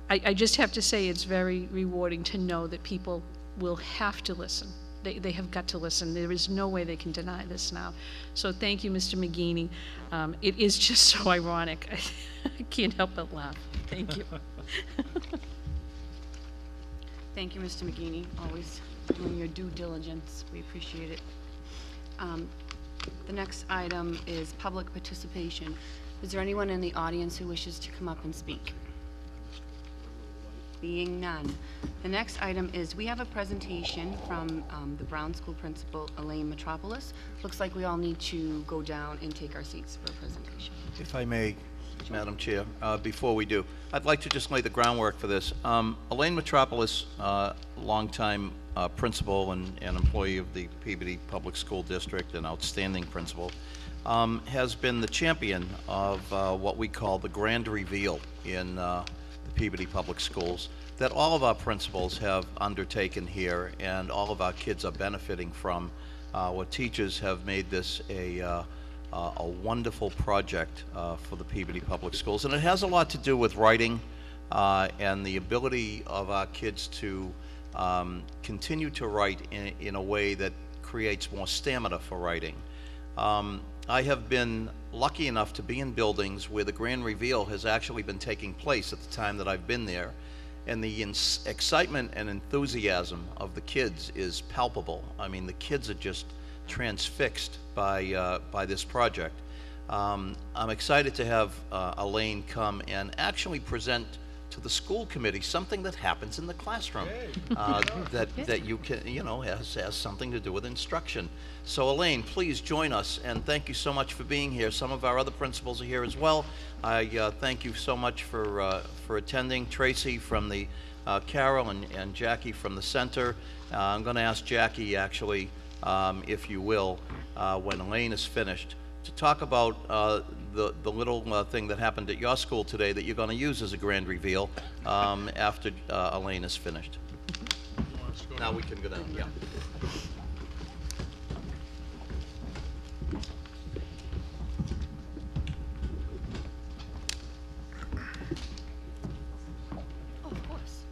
I just have to say it's very rewarding to know that people will have to listen. They have got to listen. There is no way they can deny this now. So thank you, Mr. McGeaney. It is just so ironic. I can't help but laugh. Thank you. Thank you, Mr. McGeaney, always doing your due diligence. We appreciate it. The next item is public participation. Is there anyone in the audience who wishes to come up and speak? Being none. The next item is we have a presentation from the Brown School Principal, Elaine Metropolis. Looks like we all need to go down and take our seats for a presentation. If I may, Madam Chair, before we do, I'd like to just lay the groundwork for this. Elaine Metropolis, longtime principal and employee of the Peabody Public School District, an outstanding principal, has been the champion of what we call the grand reveal in the Peabody Public Schools that all of our principals have undertaken here, and all of our kids are benefiting from. What teachers have made this a wonderful project for the Peabody Public Schools, and it has a lot to do with writing and the ability of our kids to continue to write in a way that creates more stamina for writing. I have been lucky enough to be in buildings where the grand reveal has actually been taking place at the time that I've been there, and the excitement and enthusiasm of the kids is palpable. I mean, the kids are just transfixed by this project. I'm excited to have Elaine come and actually present to the school committee something that happens in the classroom that you can, has something to do with instruction. So Elaine, please join us, and thank you so much for being here. Some of our other principals are here as well. I thank you so much for attending. Tracy from the Carol and Jackie from the center. I'm going to ask Jackie, actually, if you will, when Elaine is finished, to talk about the little thing that happened at your school today that you're going to use as a grand reveal after Elaine is finished. Now we can go down. Yeah. Oh, of course.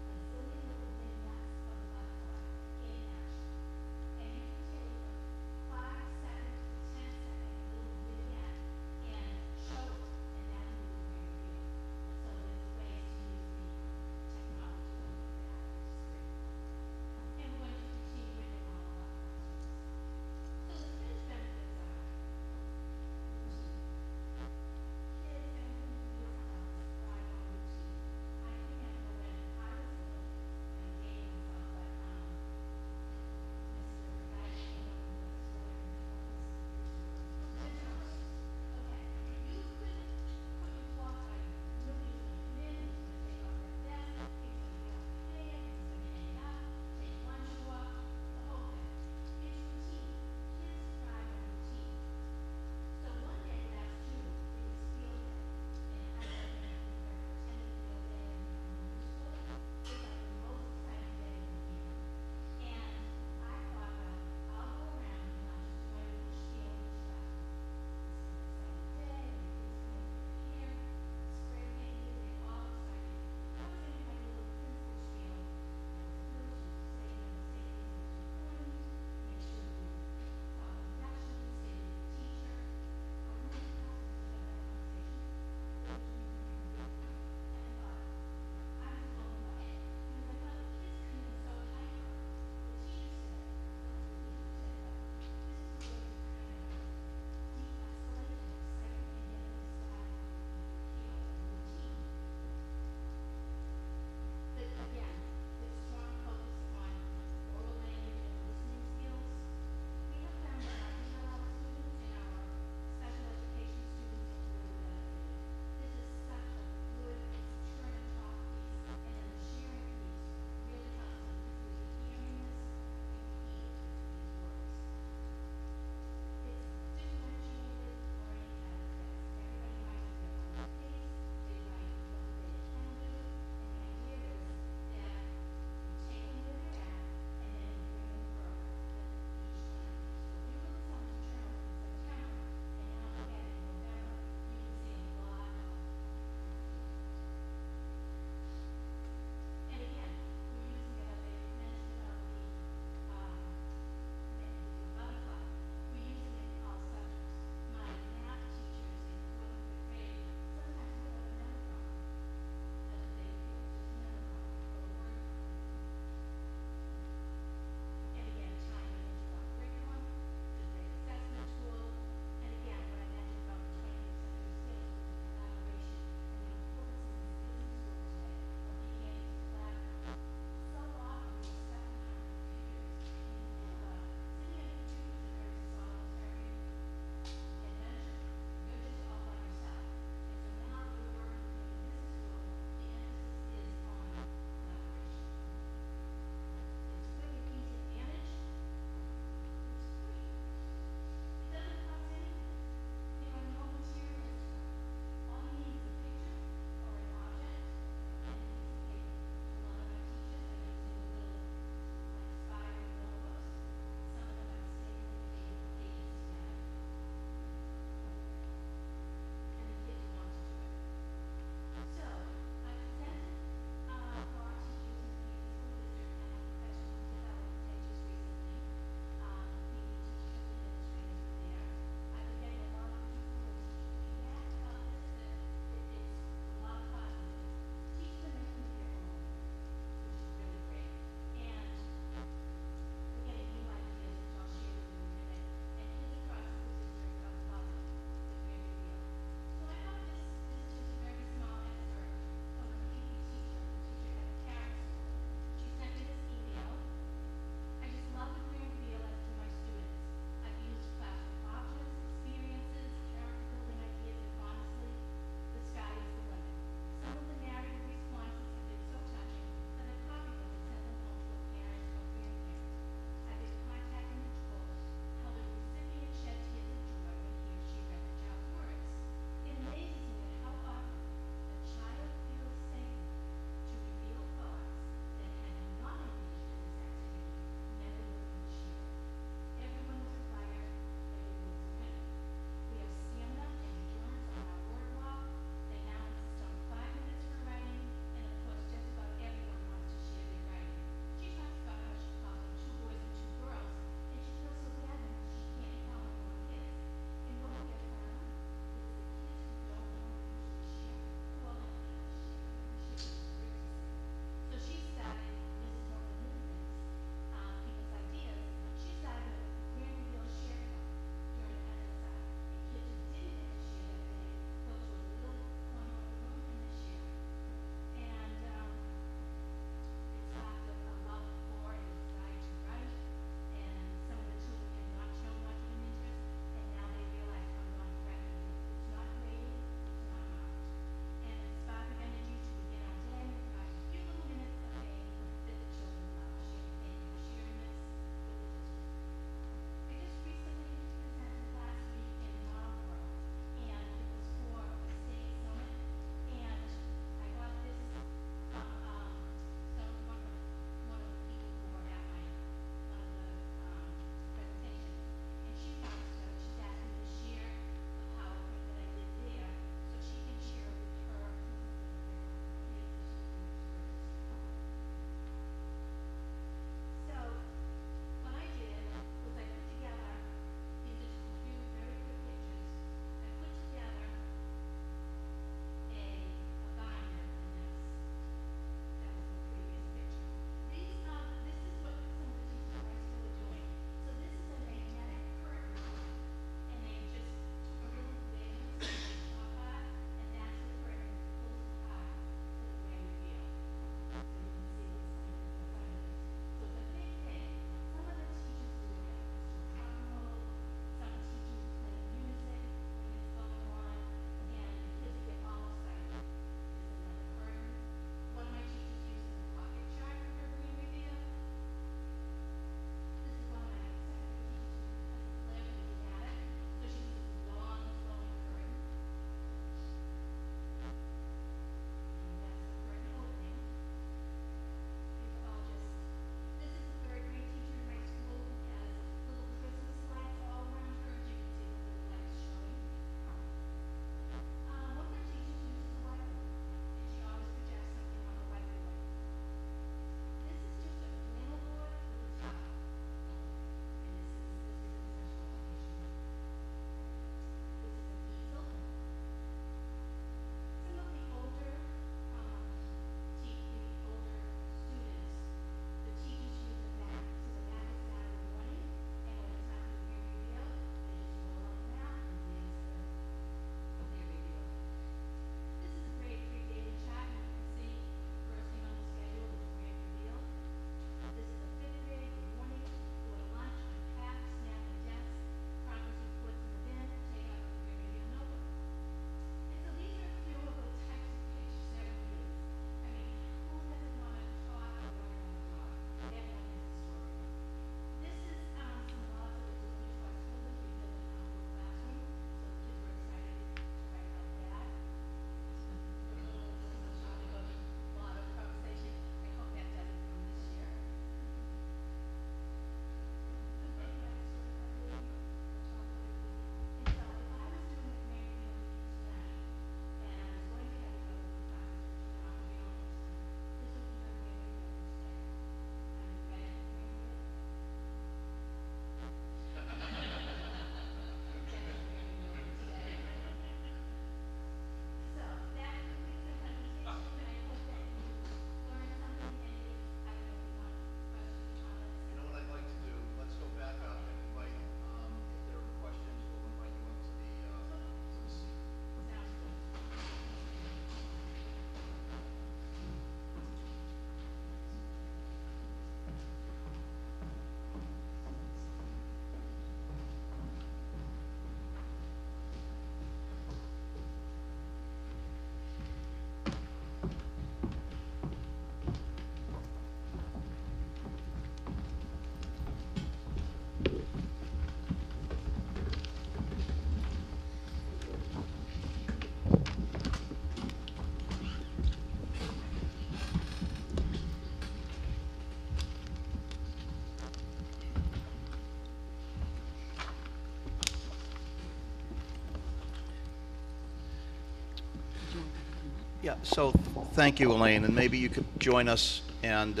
Yeah, so thank you, Elaine, and maybe you could join us, and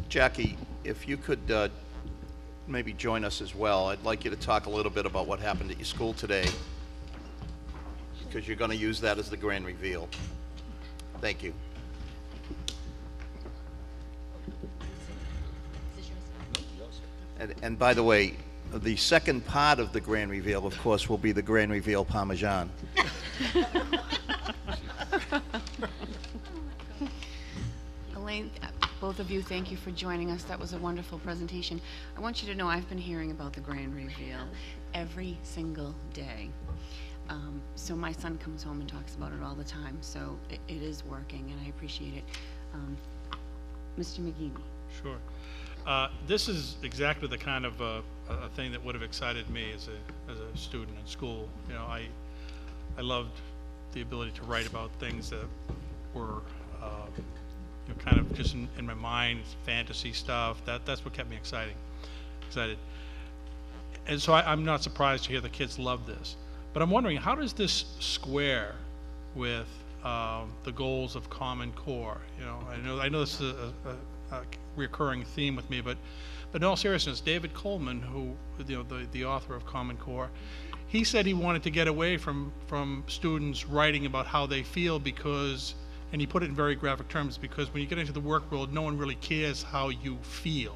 Jackie, if you could maybe join us as well. I'd like you to talk a little bit about what happened at your school today, because you're going to use that as the grand reveal. Thank you. And by the way, the second part of the grand reveal, of course, will be the grand reveal Parmesan. Elaine, both of you, thank you for joining us. That was a wonderful presentation. I want you to know I've been hearing about the grand reveal every single day. So my son comes home and talks about it all the time, so it is working, and I appreciate it. Mr. McGeady. Sure. This is exactly the kind of a thing that would have excited me as a student in school. You know, I loved the ability to write about things that were you know, kind of just in my mind, fantasy stuff. That's what kept me excited. And so I'm not surprised to hear the kids love this. But I'm wondering, how does this square with the goals of Common Core? You know, I know this is a recurring theme with me, but in all seriousness, David Coleman, who, you know, the author of Common Core, he said he wanted to get away from students writing about how they feel because, and he put it in very graphic terms, because when you get into the work world, no one really cares how you feel.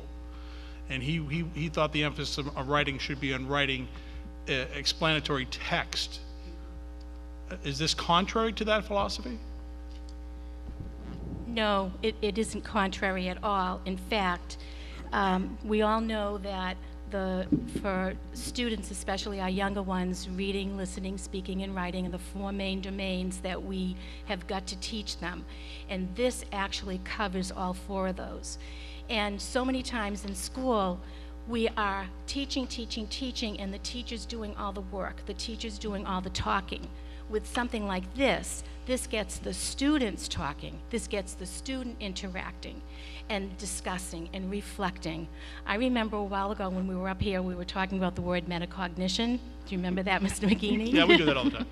And he thought the emphasis of writing should be on writing explanatory text. Is this contrary to that philosophy? No, it isn't contrary at all. In fact, we all know that for students, especially our younger ones, reading, listening, speaking, and writing are the four main domains that we have got to teach them. And this actually covers all four of those. And so many times in school, we are teaching, and the teacher's doing all the work. The teacher's doing all the talking. With something like this gets the students talking. This gets the student interacting and discussing and reflecting. I remember a while ago when we were up here, we were talking about the word metacognition. Do you remember that, Mr. McGeady? Yeah, we do that all the time.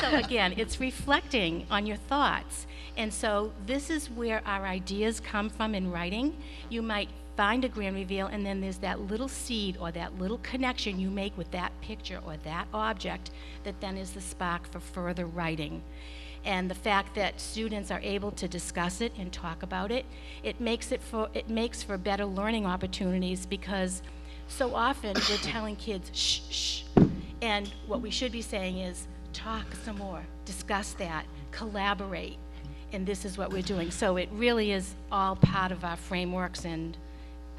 So again, it's reflecting on your thoughts. And so this is where our ideas come from in writing. You might find a grand reveal, and then there's that little seed or that little connection you make with that picture or that object that then is the spark for further writing. And the fact that students are able to discuss it and talk about it, it makes for better learning opportunities, because so often we're telling kids, shh, shh. And what we should be saying is, talk some more, discuss that, collaborate. And this is what we're doing. So it really is all part of our frameworks and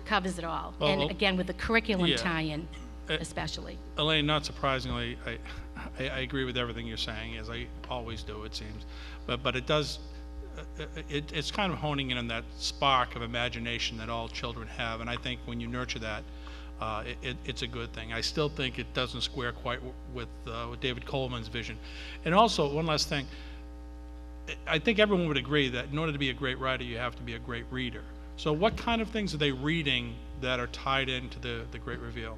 covers it all. Well, and again, with the curriculum yeah. tie-in, especially. Elaine, not surprisingly, I agree with everything you're saying, as I always do, it seems. But it does, it's kind of honing in on that spark of imagination that all children have. And I think when you nurture that, it's a good thing. I still think it doesn't square quite with David Coleman's vision. And also, one last thing, I think everyone would agree that in order to be a great writer, you have to be a great reader. So what kind of things are they reading that are tied into the Great Reveal?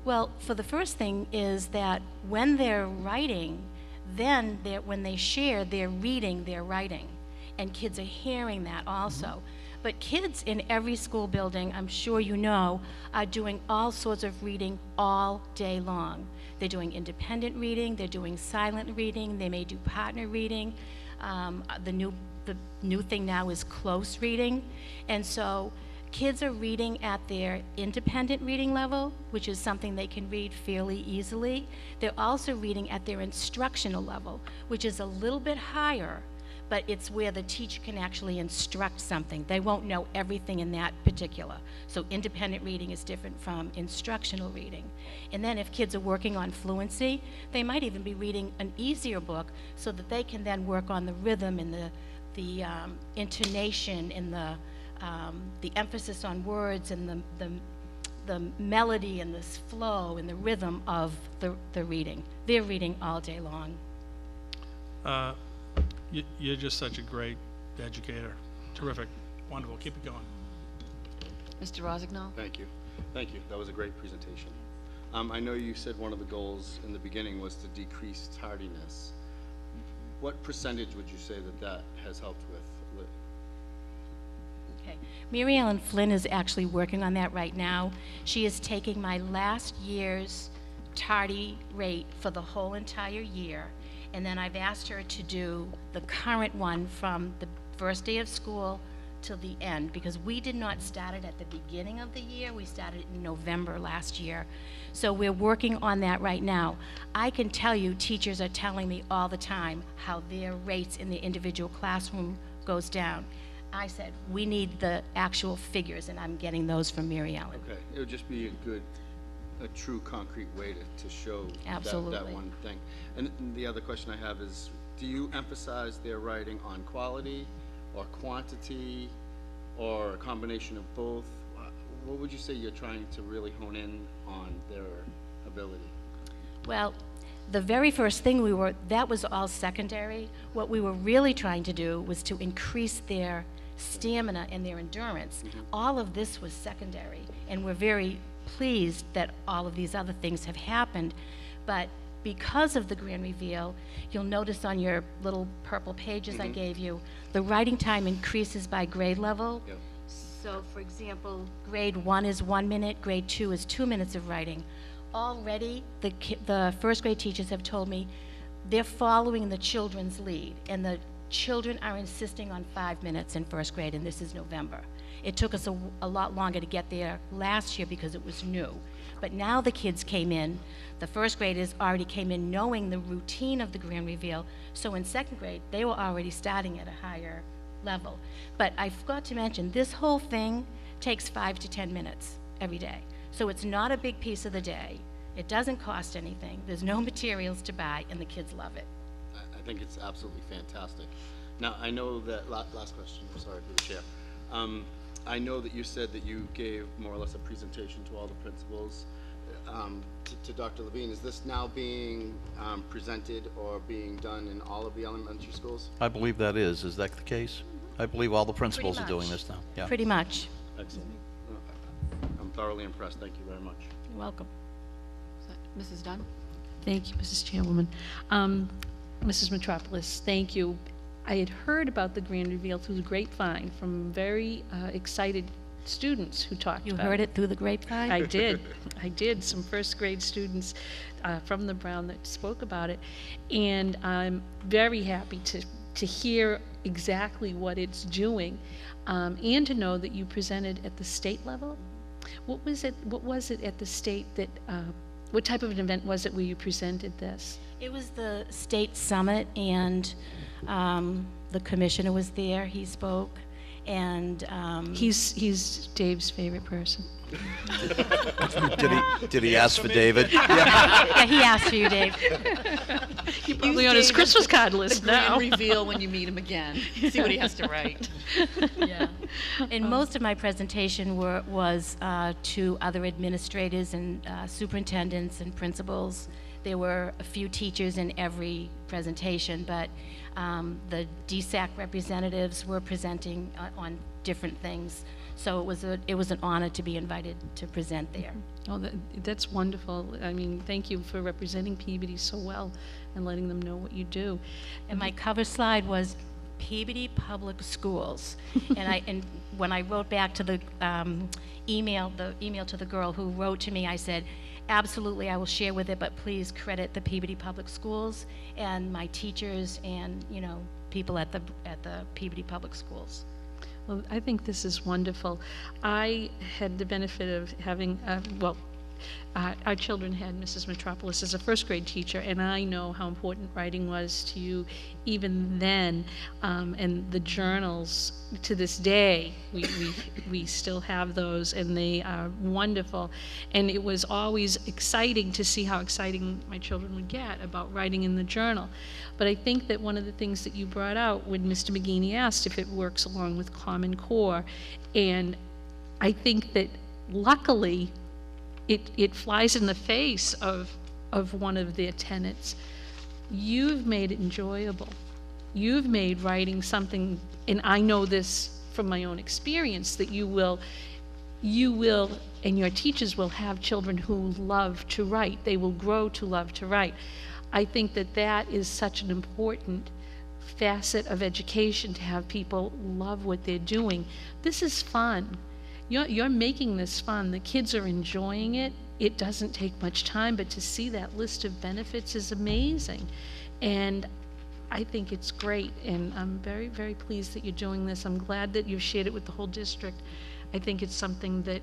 Well, for the first thing is that when they're writing, then when they share, they're reading, they're writing. And kids are hearing that also. Mm-hmm. But kids in every school building, I'm sure you know, are doing all sorts of reading all day long. They're doing independent reading, they're doing silent reading, they may do partner reading. The new thing now is close reading. And so kids are reading at their independent reading level, which is something they can read fairly easily. They're also reading at their instructional level, which is a little bit higher, but it's where the teacher can actually instruct something. They won't know everything in that particular. So independent reading is different from instructional reading. And then if kids are working on fluency, they might even be reading an easier book so that they can then work on the rhythm and the intonation and the emphasis on words and the melody and the flow and the rhythm of the reading. They're reading all day long. You're just such a great educator. Terrific. Wonderful. Keep it going. Mr. Rosignol? Thank you. Thank you. That was a great presentation. I know you said one of the goals in the beginning was to decrease tardiness. What percentage would you say that has helped with? Okay. Mary Ellen Flynn is actually working on that right now. She is taking my last year's tardy rate for the whole entire year, and then I've asked her to do the current one from the first day of school till the end, because we did not start it at the beginning of the year. We started it in November last year. So we're working on that right now. I can tell you, teachers are telling me all the time how their rates in the individual classroom goes down. I said, we need the actual figures, and I'm getting those from Mary Ellen. Okay, it would just be a true concrete way to show that Absolutely. one thing. And the other question I have is, do you emphasize their writing on quality or quantity or a combination of both? What would you say you're trying to really hone in on their ability? Well, the very first thing that was all secondary. What we were really trying to do was to increase their stamina and their endurance. All of this was secondary, and we're very pleased that all of these other things have happened. But because of the grand reveal, you'll notice on your little purple pages I gave you, the writing time increases by grade level. Yep. So, for example, grade 1 is 1 minute, grade 2 is 2 minutes of writing. Already, the first grade teachers have told me they're following the children's lead, and the children are insisting on 5 minutes in first grade, and this is November. It took us a lot longer to get there last year because it was new. But now the kids came in, the first graders already came in knowing the routine of the grand reveal, so in second grade, they were already starting at a higher level. But I forgot to mention, this whole thing takes 5 to 10 minutes every day. So it's not a big piece of the day. It doesn't cost anything. There's no materials to buy, and the kids love it. I think it's absolutely fantastic. Now, I know that, last question, I'm sorry for the chair. I know that you said that you gave more or less a presentation to all the principals. To Dr. Levine, is this now being presented or being done in all of the elementary schools? I believe that is. Is that the case? I believe all the principals are doing much. this now. Yeah. Pretty much. Excellent. I'm thoroughly impressed. Thank you very much. You're welcome. Mrs. Dunn? Thank you, Mrs. Chairwoman. Mrs. Metropolis, thank you. I had heard about the grand reveal through the grapevine from very excited students who talked You about heard it through the grapevine? I did. I did. Some first grade students from the Brown that spoke about it. And I'm very happy to hear exactly what it's doing, and to know that you presented at the state level. What was it at the state that, what type of an event was it where you presented this? It was the state summit, and the commissioner was there. He spoke, and He's Dave's favorite person. Did he ask for David? yeah, he asked for you, Dave. You're probably on his Christmas card list now. Grand reveal when you meet him again. See what he has to write. Yeah. And most of my presentation was to other administrators and superintendents and principals. There were a few teachers in every presentation, but the DSAC representatives were presenting on different things. So it was an honor to be invited to present there. Oh, that's wonderful. I mean, thank you for representing Peabody so well and letting them know what you do. And my cover slide was Peabody Public Schools. And when I wrote back to the email to the girl who wrote to me, I said, absolutely, I will share with it, but please credit the Peabody Public Schools and my teachers and, people at the Peabody Public Schools. Well, I think this is wonderful. I had the benefit of having, our children had Mrs. Metropolis as a first grade teacher, and I know how important writing was to you even then, and the journals to this day, we still have those, and they are wonderful. And it was always exciting to see how exciting my children would get about writing in the journal. But I think that one of the things that you brought out when Mr. McGeaney asked if it works along with Common Core, and I think that luckily it flies in the face of one of their tenets. You've made it enjoyable. You've made writing something, and I know this from my own experience, that you you will, and your teachers will have children who love to write. They will grow to love to write. I think that that is such an important facet of education, to have people love what they're doing. This is fun. You're making this fun. The kids are enjoying it. It doesn't take much time, but to see that list of benefits is amazing. And I think it's great, and I'm very, very pleased that you're doing this. I'm glad that you've shared it with the whole district. I think it's something that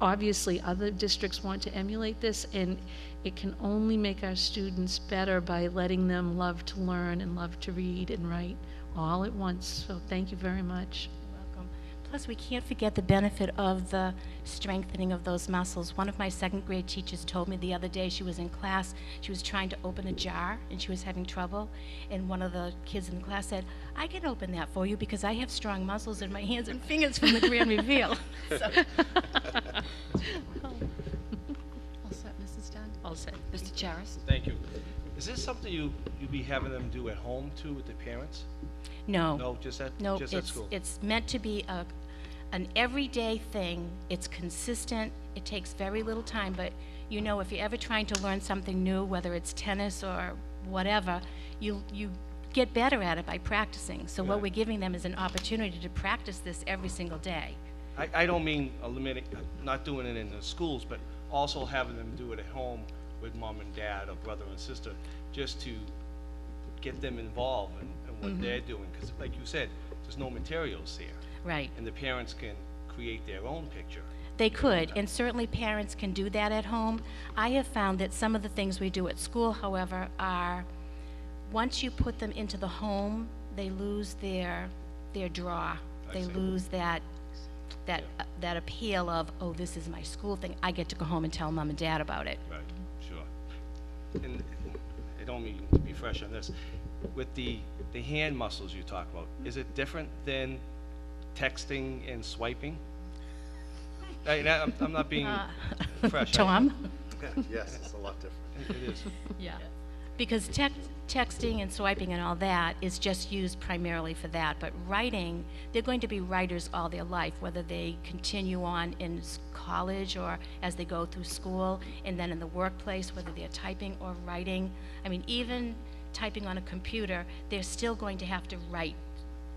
obviously other districts want to emulate this, and it can only make our students better by letting them love to learn and love to read and write all at once. So thank you very much. Welcome. Plus, we can't forget the benefit of the strengthening of those muscles. One of my second grade teachers told me the other day, she was in class, she was trying to open a jar and she was having trouble, and one of the kids in the class said, "I can open that for you because I have strong muscles in my hands and fingers from the grand reveal." So. All set, Mrs. Dunn? All set. Mr. Charis? Thank you. Is this something you be having them do at home too with their parents? No. No, just at school? It's meant to be an everyday thing. It's consistent. It takes very little time, but you know, if you're ever trying to learn something new, whether it's tennis or whatever, you get better at it by practicing. So what Right. we're giving them is an opportunity to practice this every single day. I don't mean eliminating, not doing it in the schools, but also having them do it at home with mom and dad or brother and sister, just to get them involved in what they're doing. Because like you said, there's no materials there. Right. And the parents can create their own picture. They could, and certainly parents can do that at home. I have found that some of the things we do at school, however, are, once you put them into the home, they lose their draw. They see. lose that appeal of, oh, this is my school thing. I get to go home and tell mom and dad about it. Right, sure. And I don't mean to be fresh on this. With the hand muscles you talk about, is it different than texting and swiping? I'm not being fresh. Tom? Yes, it's a lot different. It is. Yeah. Because texting and swiping and all that is just used primarily for that, but writing, they're going to be writers all their life, whether they continue on in college or as they go through school, and then in the workplace, whether they're typing or writing. I mean, even typing on a computer, they're still going to have to write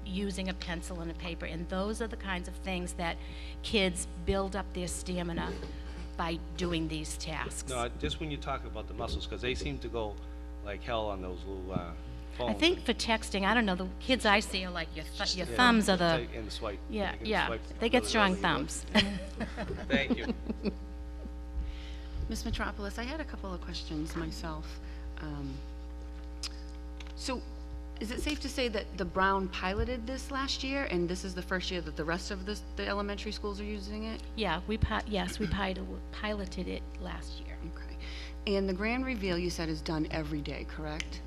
using a pencil and a paper, and those are the kinds of things that kids build up their stamina by doing these tasks. No, just when you talk about the muscles, because they seem to go like hell on those little phones. I think for texting, I don't know, the kids I see are like your thumbs are the, And the swipe. yeah, You can yeah, swipe they get really strong well. thumbs. Thank you. Ms. Metropolis, I had a couple of questions myself. So, is it safe to say that the Brown piloted this last year, and this is the first year that the rest of the elementary schools are using it? Yeah, yes, we piloted it last year. Okay. And the grand reveal, you said, is done every day, correct?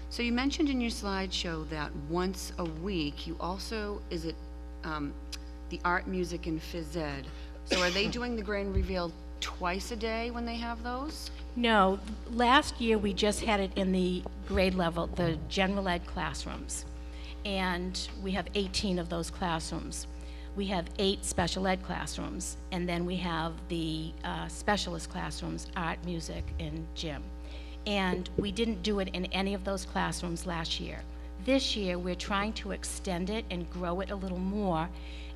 So you mentioned in your slideshow that once a week, you also, is it the art, music, and phys ed? So are they doing the grand reveal twice a day when they have those? No, last year we just had it in the grade level, the general ed classrooms. And we have 18 of those classrooms. We have 8 special ed classrooms, and then we have the specialist classrooms, art, music, and gym. And we didn't do it in any of those classrooms last year. This year, we're trying to extend it and grow it a little more.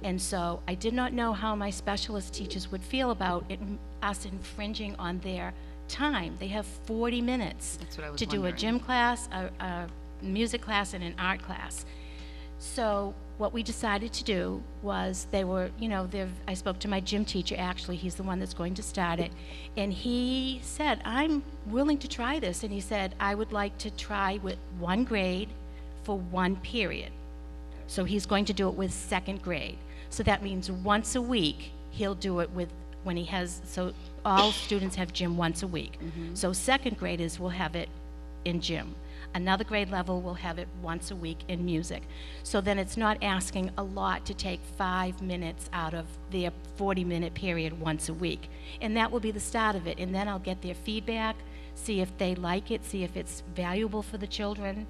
And so I did not know how my specialist teachers would feel about it, us infringing on their time. They have 40 minutes That's what I was to do a wondering. gym class, a music class, and an art class. So what we decided to do was I spoke to my gym teacher, actually, he's the one that's going to start it, and he said, I'm willing to try this, and he said, I would like to try with one grade for one period. So he's going to do it with second grade. So that means once a week, he'll do it so all students have gym once a week. So second graders will have it in gym. Another grade level will have it once a week in music. So then it's not asking a lot to take 5 minutes out of their 40-minute period once a week. And that will be the start of it. And then I'll get their feedback, see if they like it, see if it's valuable for the children.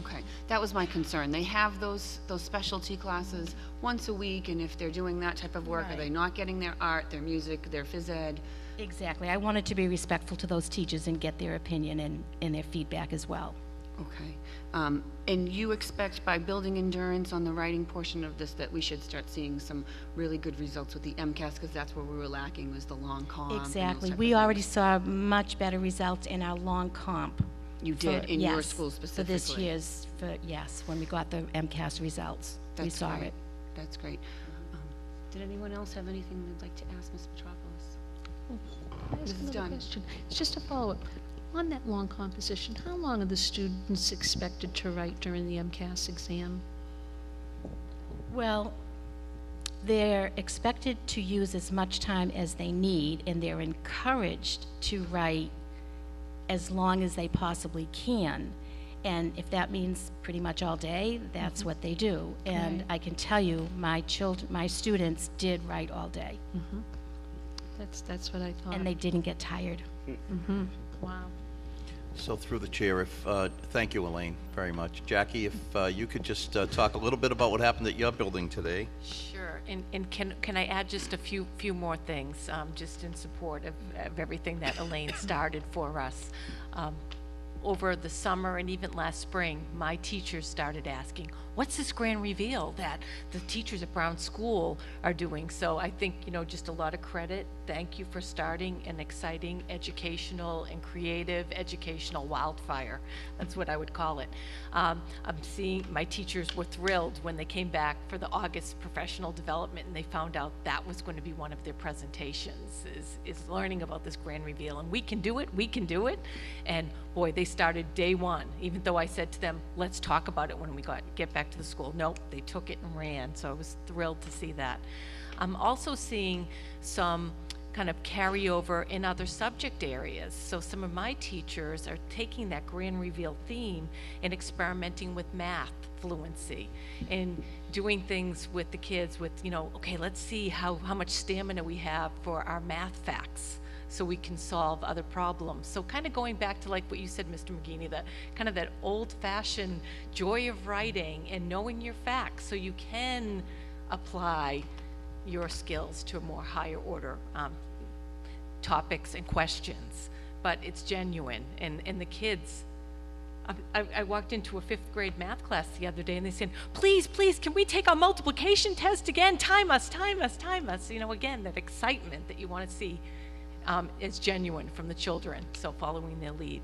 Okay, that was my concern. They have those specialty classes once a week, and if they're doing that type of work, are they Right. not getting their art, their music, their phys ed? Exactly. I wanted to be respectful to those teachers and get their opinion and their feedback as well. Okay. And you expect by building endurance on the writing portion of this that we should start seeing some really good results with the MCAS, because that's where we were lacking, was the long comp. and those Exactly. type of We things. already saw much better results in our long comp. You did, in your yes, school For this specifically. year's, yes, when we got the MCAS results, we That's saw great. it. That's great. Did anyone else have anything they'd like to ask Ms. Metropolis? Can I ask Mrs. another Dunn. question? It's just a follow-up. On that long composition, how long are the students expected to write during the MCAS exam? Well, they're expected to use as much time as they need, and they're encouraged to write as long as they possibly can. And if that means pretty much all day, that's what they do. And Right. I can tell you, my students did write all day, That's what I thought. and they didn't get tired. Wow. So through the chair, thank you, Elaine, very much. Jackie, if you could just talk a little bit about what happened at your building today. Sure, and can I add just a few more things, just in support of everything that Elaine started for us. Over the summer and even last spring, my teachers started asking, what's this grand reveal that the teachers at Brown School are doing? So I think, just a lot of credit. Thank you for starting an exciting educational and creative educational wildfire. That's what I would call it. I'm seeing my teachers were thrilled when they came back for the August professional development and they found out that was going to be one of their presentations, is learning about this grand reveal. And we can do it. And boy, they started day one, even though I said to them, let's talk about it when we get back to the school. Nope, they took it and ran. So I was thrilled to see that. I'm also seeing some kind of carryover in other subject areas. So some of my teachers are taking that grand reveal theme and experimenting with math fluency and doing things with the kids with, okay, let's see how much stamina we have for our math facts so we can solve other problems. So kind of going back to like what you said, Mr. McGeaney, that kind of that old-fashioned joy of writing and knowing your facts so you can apply your skills to a more higher order topics and questions. But it's genuine, and the kids, I walked into a 5th grade math class the other day and they said, please, can we take our multiplication test again? Time us. Again, that excitement that you want to see is genuine from the children, so following their lead.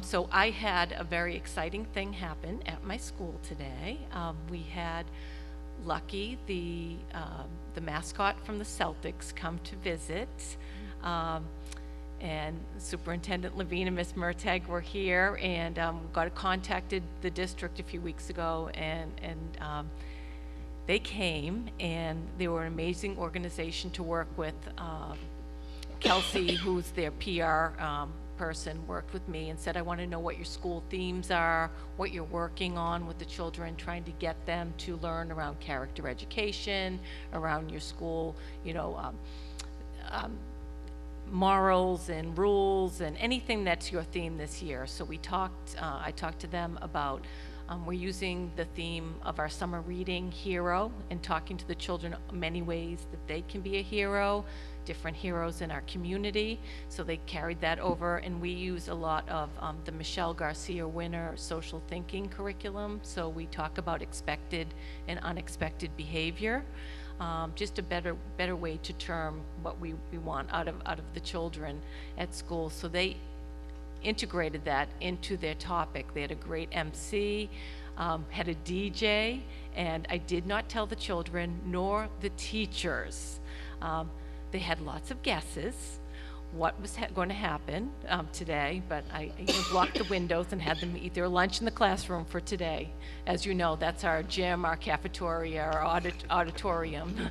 So I had a very exciting thing happen at my school today. We had Lucky, the mascot from the Celtics, come to visit. And Superintendent Levine and Ms. Murtagh were here, and contacted the district a few weeks ago, and they came, and they were an amazing organization to work with. Kelsey, who's their PR person, worked with me and said, I want to know what your school themes are, what you're working on with the children, trying to get them to learn around character education, around your school, morals and rules and anything that's your theme this year. So I talked to them about, we're using the theme of our summer reading, hero, and talking to the children many ways that they can be a hero, different heroes in our community. So they carried that over, and we use a lot of the Michelle Garcia Winner social thinking curriculum. So we talk about expected and unexpected behavior. Just a better way to term what we want out of the children at school. So they integrated that into their topic. They had a great MC, had a DJ, and I did not tell the children nor the teachers. They had lots of guesses what was going to happen today, but I even blocked the windows and had them eat their lunch in the classroom for today. As you know, that's our gym, our cafeteria, our auditorium.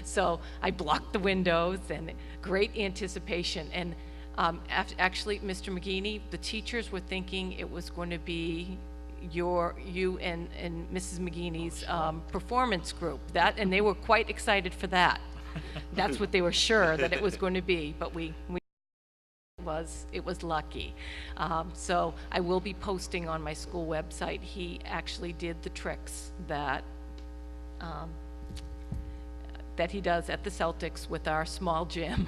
So I blocked the windows, and great anticipation. And actually, Mr. McGeaney, the teachers were thinking it was going to be you and Mrs. McGeaney's performance group, and they were quite excited for that. That's what they were sure that it was going to be, but it it was lucky. So I will be posting on my school website. He actually did the tricks that he does at the Celtics with our small gym.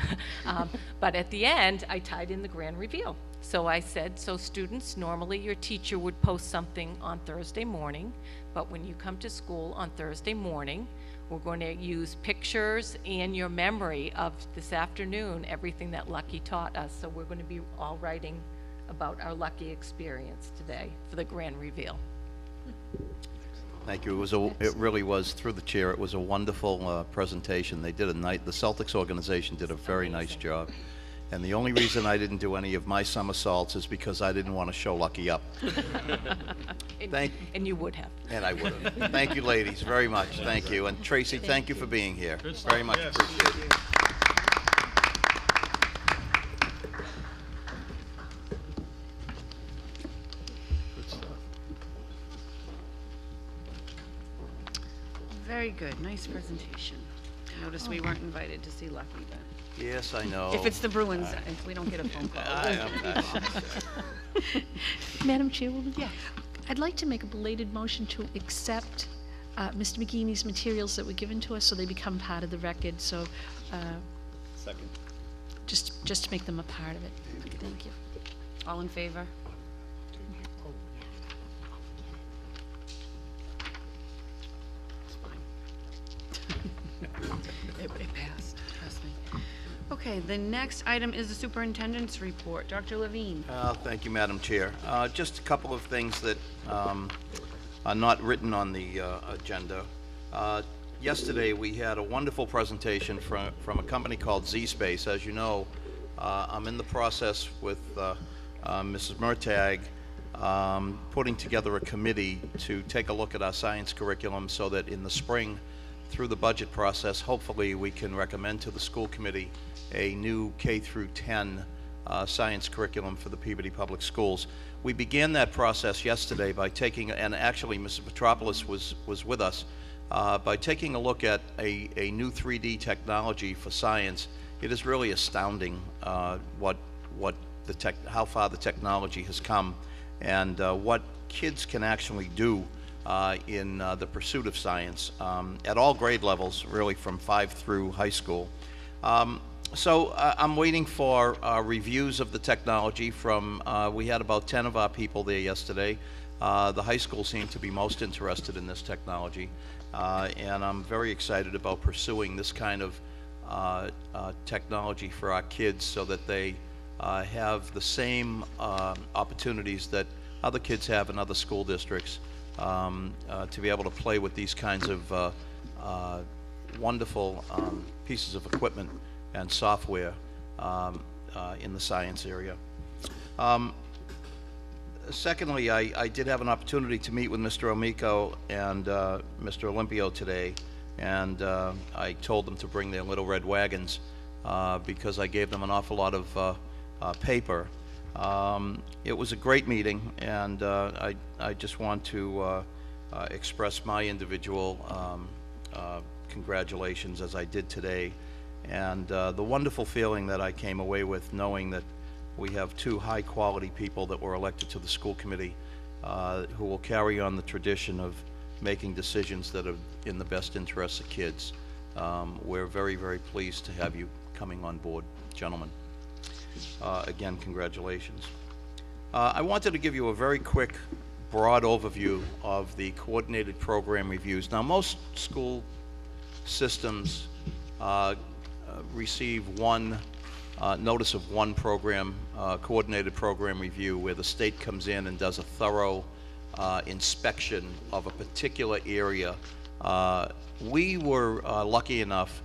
But at the end, I tied in the grand reveal. So I said, so students, normally your teacher would post something on Thursday morning, but when you come to school on Thursday morning, we're going to use pictures and your memory of this afternoon, everything that Lucky taught us. So we're going to be all writing about our Lucky experience today for the grand reveal. Thank you. It really was, through the chair, it was a wonderful presentation. The Celtics organization did a very nice job. And the only reason I didn't do any of my somersaults is because I didn't want to show Lucky up. And you would have. And I would have. Thank you, ladies, very much. Thank you. And Tracy, thank you for being here. Good stuff. Very much Yes. appreciated. Good stuff. Very good, nice presentation. Notice we weren't invited to see Lucky, but Yes, I know. if it's the Bruins, if we don't get a phone call. Madam Chairwoman? Yeah. I'd like to make a belated motion to accept Mr. McGeeney's materials that were given to us, so they become part of the record, so Second. just to make them a part of it. Thank you. All in favor? It's fine. It passed, trust me. Okay, the next item is the superintendent's report. Dr. Levine. Thank you, Madam Chair. Just a couple of things that are not written on the agenda. Yesterday, we had a wonderful presentation from a company called Z-Space. As you know, I'm in the process with Mrs. Murtagh putting together a committee to take a look at our science curriculum so that in the spring, through the budget process, hopefully we can recommend to the school committee a new K through 10 science curriculum for the Peabody Public Schools. We began that process yesterday by taking, and actually Mrs. Petropoulos was with us, by taking a look at a new 3D technology for science. It is really astounding how far the technology has come and what kids can actually do in the pursuit of science at all grade levels, really from 5 through high school. So I'm waiting for reviews of the technology from, we had about 10 of our people there yesterday. The high school seemed to be most interested in this technology, and I'm very excited about pursuing this kind of technology for our kids so that they have the same opportunities that other kids have in other school districts, to be able to play with these kinds of wonderful pieces of equipment and software in the science area. Secondly, I did have an opportunity to meet with Mr. Amico and Mr. Olympio today, and I told them to bring their little red wagons because I gave them an awful lot of paper. It was a great meeting, and I just want to express my individual congratulations as I did today, and the wonderful feeling that I came away with knowing that we have two high-quality people that were elected to the school committee who will carry on the tradition of making decisions that are in the best interests of kids. We're very, very pleased to have you coming on board, gentlemen. Again, congratulations. I wanted to give you a very quick, broad overview of the coordinated program reviews. Now, most school systems receive one notice of one program, coordinated program review, where the state comes in and does a thorough inspection of a particular area. We were lucky enough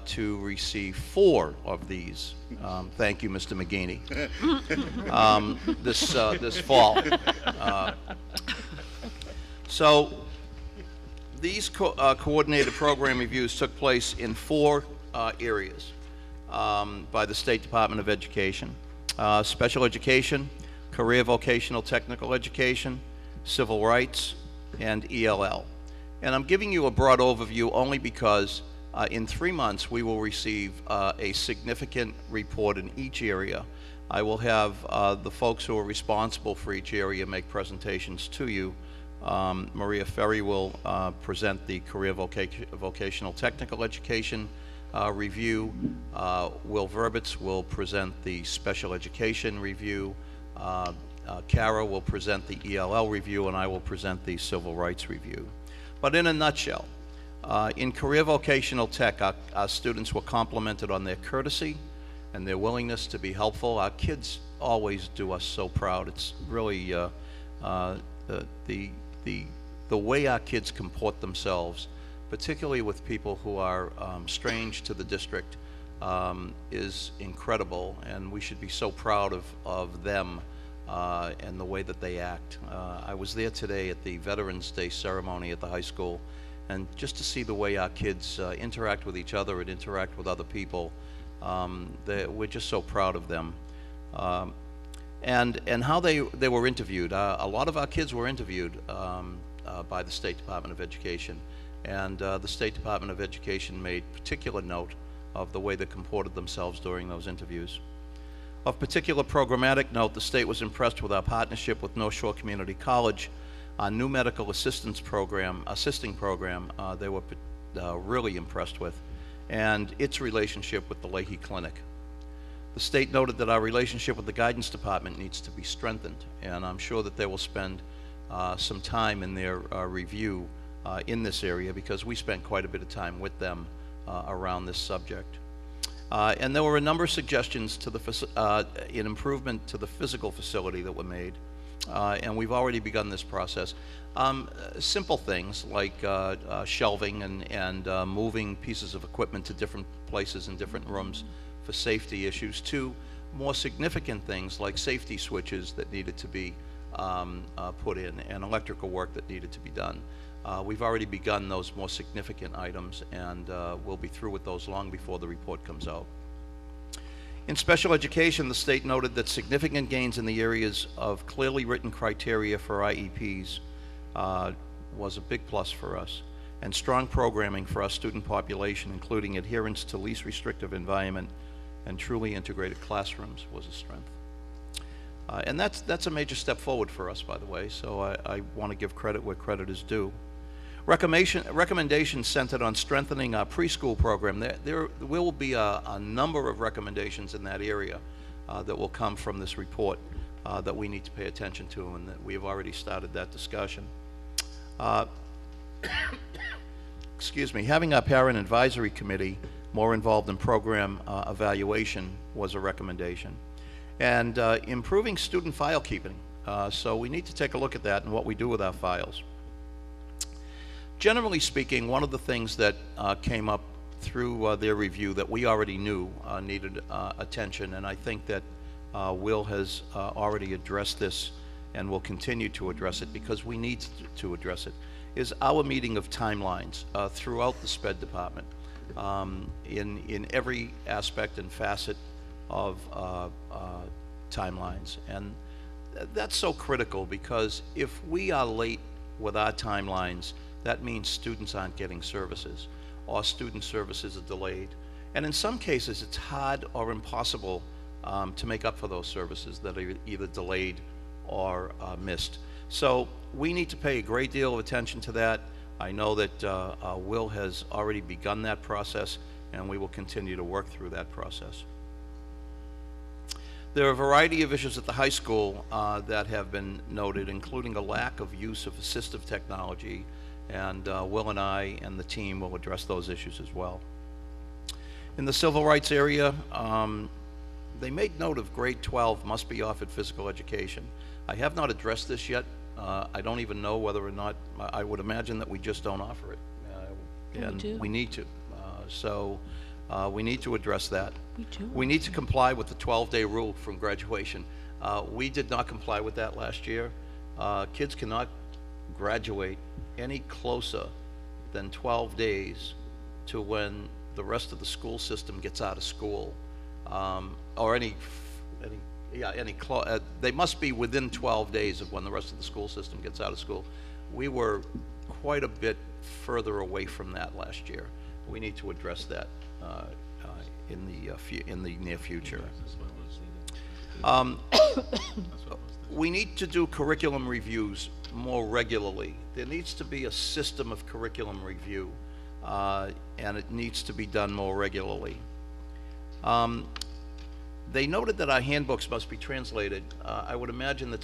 to receive 4 of these. Thank you, Mr. McGeaney. This fall. So these coordinated program reviews took place in 4 areas by the State Department of Education: special education, career vocational technical education, civil rights, and ELL. And I'm giving you a broad overview only because in 3 months we will receive a significant report in each area I will have the folks who are responsible for each area make presentations to you. Maria Ferry will present the career vocational technical education review. Will Verbitz will present the special education review. Kara will present the ELL review, and I will present the civil rights review. But in a nutshell, in career vocational tech, our students were complimented on their courtesy and their willingness to be helpful. Our kids always do us so proud. It's really the way our kids comport themselves, particularly with people who are strange to the district, is incredible, and we should be so proud of them and the way that they act. I was there today at the Veterans Day ceremony at the high school, and just to see the way our kids interact with each other and interact with other people, we're just so proud of them. And how they were interviewed. A lot of our kids were interviewed by the State Department of Education, and the State Department of Education made particular note of the way they comported themselves during those interviews. Of particular programmatic note, the state was impressed with our partnership with North Shore Community College, our new medical assisting program, they were really impressed with, and its relationship with the Leahy Clinic. The state noted that our relationship with the guidance department needs to be strengthened, and I'm sure that they will spend some time in their review in this area, because we spent quite a bit of time with them around this subject. And there were a number of suggestions to in improvement to the physical facility that were made, and we've already begun this process. Simple things like shelving and moving pieces of equipment to different places in different rooms for safety issues, to more significant things like safety switches that needed to be put in and electrical work that needed to be done. We've already begun those more significant items, and we'll be through with those long before the report comes out. In special education, the state noted that significant gains in the areas of clearly written criteria for IEPs was a big plus for us, and strong programming for our student population, including adherence to least restrictive environment and truly integrated classrooms, was a strength. And that's a major step forward for us, by the way, so I want to give credit where credit is due. Recommendations centered on strengthening our preschool program. There will be a number of recommendations in that area that will come from this report that we need to pay attention to, and that we have already started that discussion. Excuse me, having our parent advisory committee more involved in program evaluation was a recommendation. And improving student file keeping. So we need to take a look at that and what we do with our files. Generally speaking, one of the things that came up through their review that we already knew needed attention, and I think that Will has already addressed this and will continue to address it because we need to address it, is our meeting of timelines throughout the SPED department in every aspect and facet of timelines. And that's so critical, because if we are late with our timelines, that means students aren't getting services, or student services are delayed. And in some cases, it's hard or impossible to make up for those services that are either delayed or missed. So we need to pay a great deal of attention to that. I know that Will has already begun that process, and we will continue to work through that process. There are a variety of issues at the high school that have been noted, including a lack of use of assistive technology, and Will and I and the team will address those issues as well. In the civil rights area, they made note of grade 12 must be offered physical education. I have not addressed this yet. I don't even know whether or not, I would imagine that we just don't offer it. And we need to. So we need to address that. We need to comply with the 12-day rule from graduation. We did not comply with that last year. Kids cannot graduate any closer than 12 days to when the rest of the school system gets out of school, or they must be within 12 days of when the rest of the school system gets out of school. We were quite a bit further away from that last year. We need to address that in the near future. We need to do curriculum reviews more regularly. There needs to be a system of curriculum review, and it needs to be done more regularly. They noted that our handbooks must be translated. I would imagine that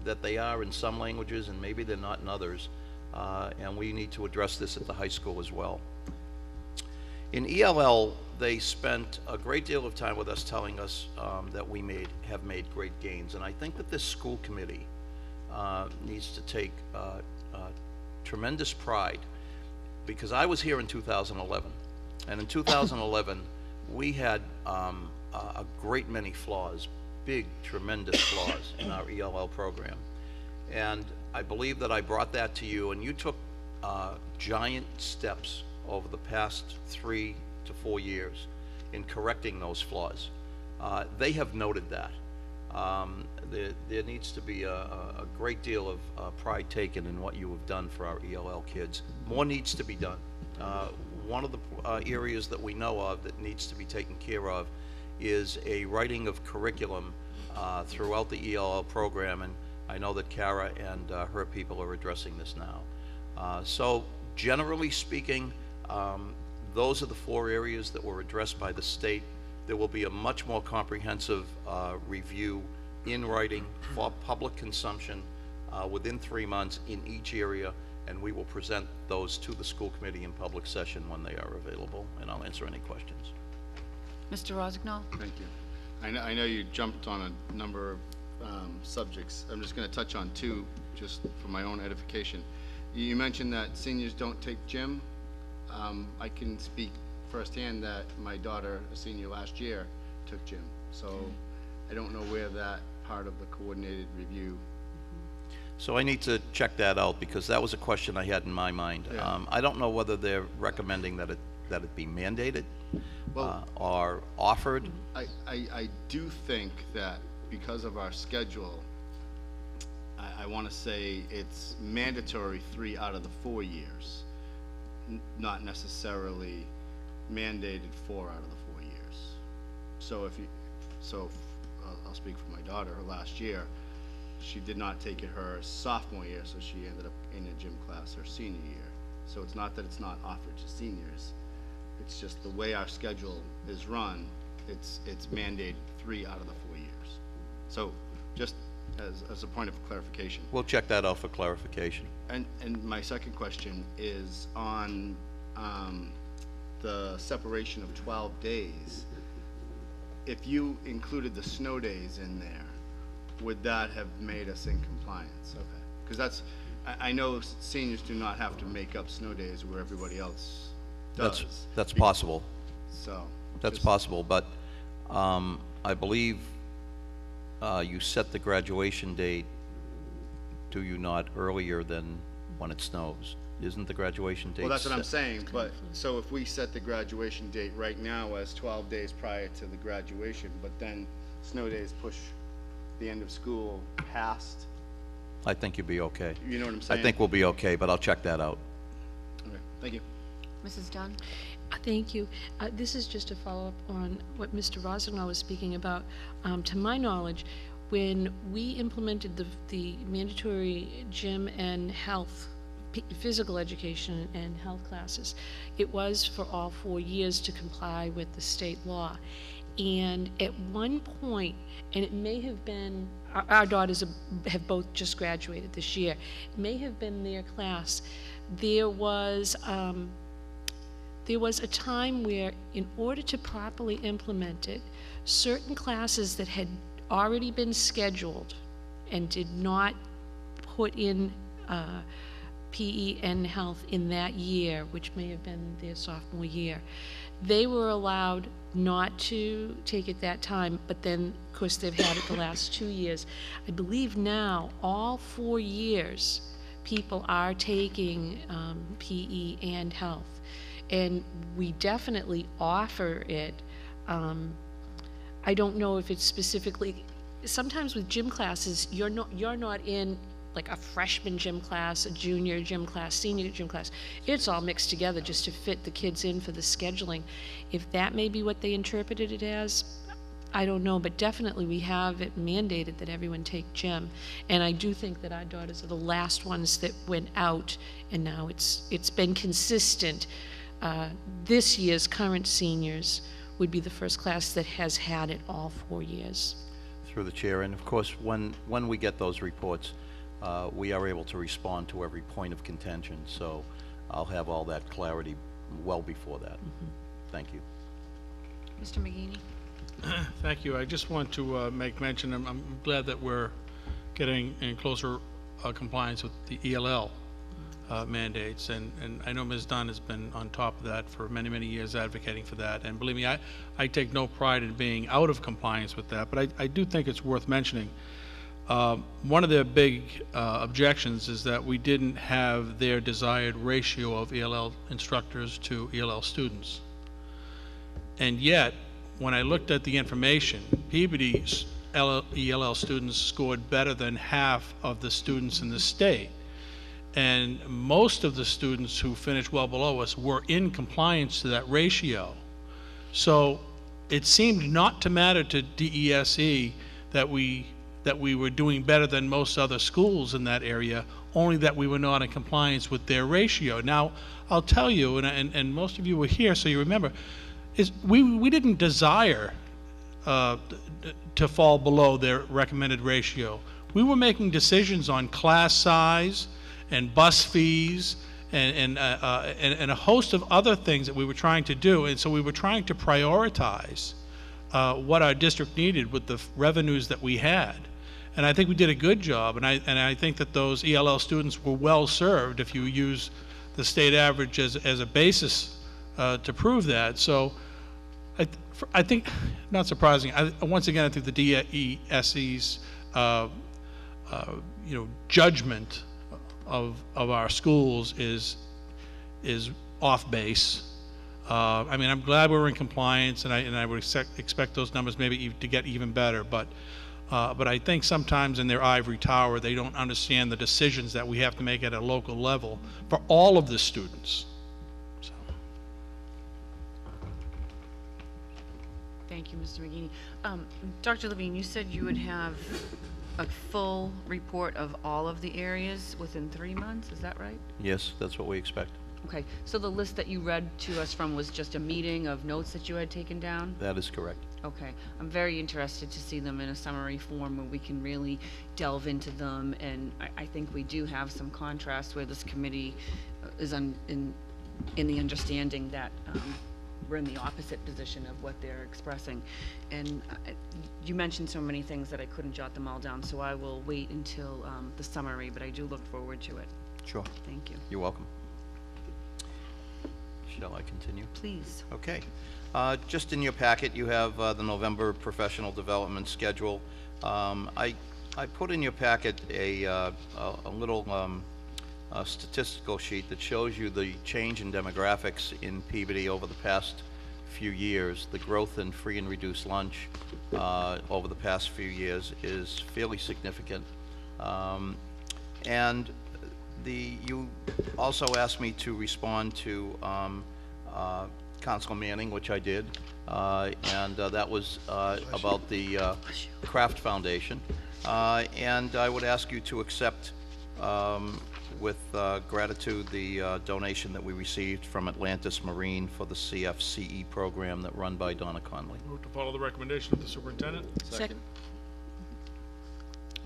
that they are in some languages, and maybe they're not in others, and we need to address this at the high school as well. In ELL, they spent a great deal of time with us telling us that we have made great gains, and I think that this school committee needs to take tremendous pride, because I was here in 2011, and in 2011 we had a great many flaws, big, tremendous flaws in our ELL program, and I believe that I brought that to you, and you took giant steps over the past 3 to 4 years in correcting those flaws. They have noted that. There needs to be a great deal of pride taken in what you have done for our ELL kids. More needs to be done. One of the areas that we know of that needs to be taken care of is a writing of curriculum throughout the ELL program, and I know that Kara and her people are addressing this now. So generally speaking, those are the 4 areas that were addressed by the state. There will be a much more comprehensive review in writing for public consumption within 3 months in each area, and we will present those to the school committee in public session when they are available, and I'll answer any questions. Mr. Rossignol? Thank you. I know you jumped on a number of subjects. I'm just going to touch on 2, just for my own edification. You mentioned that seniors don't take gym. I can speak firsthand that my daughter, a senior last year, took gym. So I don't know where that part of the coordinated review. So I need to check that out, because that was a question I had in my mind. Yeah. I don't know whether they're recommending that it be mandated Well, or offered. I do think that because of our schedule, I want to say it's mandatory 3 out of the 4 years, not necessarily mandated 4 out of the 4 years. So I'll speak for my daughter. Her last year, she did not take it her sophomore year, so she ended up in a gym class her senior year. So it's not that it's not offered to seniors. It's just the way our schedule is run, it's mandated 3 out of the 4 years. So just as a point of clarification. We'll check that out for clarification. And my second question is on the separation of 12 days. If you included the snow days in there, would that have made us in compliance? Okay, because I know seniors do not have to make up snow days where everybody else does. That's possible. So. That's possible, but I believe you set the graduation date, do you not, earlier than when it snows? Isn't the graduation date Well, that's what I'm set? saying, but, so if we set the graduation date right now as 12 days prior to the graduation, but then snow days push the end of school past, I think you'll be okay. you know what I'm saying? I think we'll be okay, but I'll check that out. Okay, thank you. Mrs. Dunn? Thank you. This is just a follow-up on what Mr. Rossignol was speaking about. To my knowledge, when we implemented the mandatory gym and health, physical education and health classes, it was for all 4 years to comply with the state law. And at one point, and it may have been, our daughters have both just graduated this year, it may have been their class, there was a time where, in order to properly implement it, certain classes that had already been scheduled and did not put in PE and health in that year, which may have been their sophomore year, they were allowed not to take it that time, but then, of course, they've had it the last 2 years. I believe now, all 4 years, people are taking PE and health. And we definitely offer it. I don't know if it's specifically, sometimes with gym classes, you're not in like a freshman gym class, a junior gym class, senior gym class. It's all mixed together just to fit the kids in for the scheduling. If that may be what they interpreted it as, I don't know, but definitely we have it mandated that everyone take gym. And I do think that our daughters are the last ones that went out, and now it's been consistent. This year's current seniors would be the first class that has had it all 4 years. Through the chair, and of course, when we get those reports, we are able to respond to every point of contention, so I'll have all that clarity well before that. Thank you. Mr. McGeady? Thank you. I just want to make mention, I'm glad that we're getting in closer compliance with the ELL mandates, and I know Ms. Dunn has been on top of that for many, many years, advocating for that, and believe me, I take no pride in being out of compliance with that, but I do think it's worth mentioning. One of their big objections is that we didn't have their desired ratio of ELL instructors to ELL students. And yet, when I looked at the information, Peabody's ELL students scored better than half of the students in the state. And most of the students who finished well below us were in compliance to that ratio. So it seemed not to matter to DESE that we were doing better than most other schools in that area, only that we were not in compliance with their ratio. Now, I'll tell you, and most of you were here, so you remember, is we didn't desire to fall below their recommended ratio. We were making decisions on class size and bus fees and a host of other things that we were trying to do, and so we were trying to prioritize what our district needed with the revenues that we had. And I think we did a good job, and I think that those ELL students were well served if you use the state average as a basis to prove that. So I think, not surprising, once again, I think the DESE's judgment of our schools is off base. I mean, I'm glad we're in compliance, and I would expect those numbers maybe to get even better, but I think sometimes in their ivory tower, they don't understand the decisions that we have to make at a local level for all of the students. So. Thank you, Mr. McGeady. Dr. Levine, you said you would have a full report of all of the areas within 3 months, is that right? Yes, that's what we expect. Okay, so the list that you read to us from was just a meeting of notes that you had taken down? That is correct. Okay, I'm very interested to see them in a summary form where we can really delve into them, and I think we do have some contrast where this committee is in the understanding that we're in the opposite position of what they're expressing. And you mentioned so many things that I couldn't jot them all down, so I will wait until the summary, but I do look forward to it. Sure. Thank you. You're welcome. Shall I continue? Please. Okay. Just in your packet, you have the November professional development schedule. I put in your packet a little statistical sheet that shows you the change in demographics in Peabody over the past few years. The growth in free and reduced lunch over the past few years is fairly significant. And you also asked me to respond to Councilor Manning, which I did, and that was about the Kraft Foundation. And I would ask you to accept with gratitude the donation that we received from Atlantis Marine for the CFCE program that run by Donna Conley. Move to follow the recommendation of the superintendent. Second.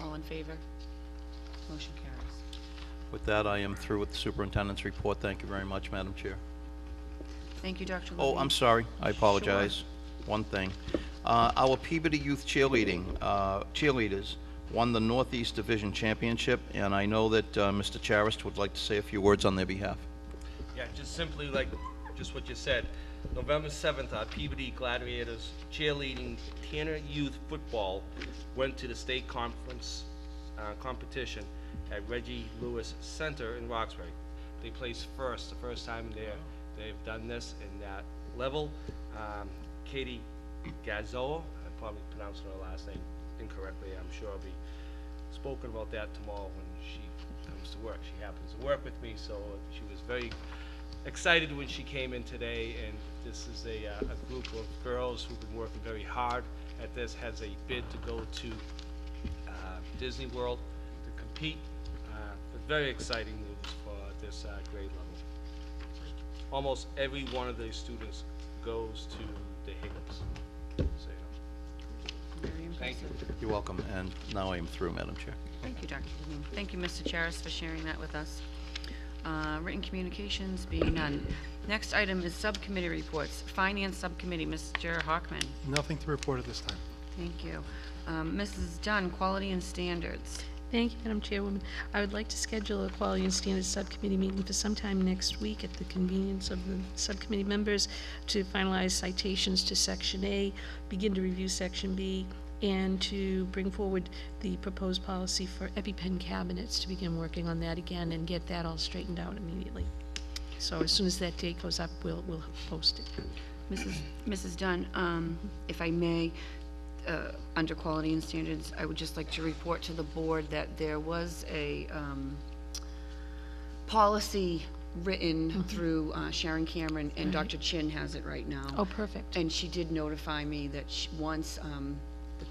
All in favor? Motion carries. With that, I am through with the superintendent's report. Thank you very much, Madam Chair. Thank you, Dr. Levine. Oh, I'm sorry. I apologize. One thing. Our Peabody Youth cheerleaders won the Northeast Division Championship, and I know that Mr. Charist would like to say a few words on their behalf. Yeah, just simply like just what you said. November 7th, our Peabody Gladiators cheerleading Tanner Youth Football went to the state conference competition at Reggie Lewis Center in Roxbury. They placed first, the first time they've done this in that level. Katie Gazzoa, I'm probably pronouncing her last name incorrectly. I'm sure I'll be spoken about that tomorrow when she comes to work. She happens to work with me, so she was very excited when she came in today, and This is a group of girls who've been working very hard at this, has a bid to go to Disney World to compete. But very exciting news for this grade level. Almost every one of these students goes to the Higgins. So, Very thank you. impressive. You're welcome, and now I am through, Madam Chair. Thank you, Dr. Levine. Thank you, Mr. Charis, for sharing that with us. Written communications being none. Next item is subcommittee reports. Finance Subcommittee, Mr. Hockman. Nothing to report at this time. Thank you. Mrs. Dunn, Quality and Standards. Thank you, Madam Chairwoman. I would like to schedule a Quality and Standards Subcommittee meeting for sometime next week at the convenience of the subcommittee members to finalize citations to Section A, begin to review Section B, and to bring forward the proposed policy for EpiPen cabinets to begin working on that again and get that all straightened out immediately. So as soon as that date goes up, we'll post it. Mrs. Dunn, if I may, under Quality and Standards, I would just like to report to the board that there was a policy written through Sharon Cameron, and Dr. Chin has it right now. Oh, perfect. And she did notify me that once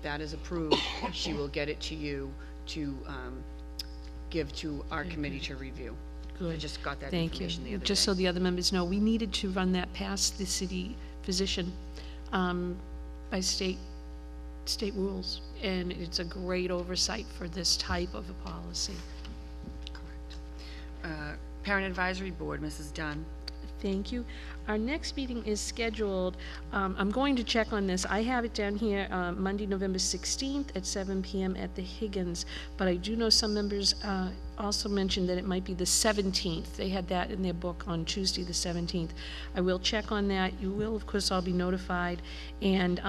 that is approved, she will get it to you to give to our committee to review. Good. I just got that Thank you. information the other Just day. so the other members know, we needed to run that past the city physician by state rules, and it's a great oversight for this type of a policy. Correct. Parent Advisory Board, Mrs. Dunn. Thank you. Our next meeting is scheduled, I'm going to check on this. I have it down here, Monday, November 16th at 7 p.m. at the Higgins, but I do know some members also mentioned that it might be the 17th. They had that in their book on Tuesday, the 17th. I will check on that. You will, of course, all be notified, and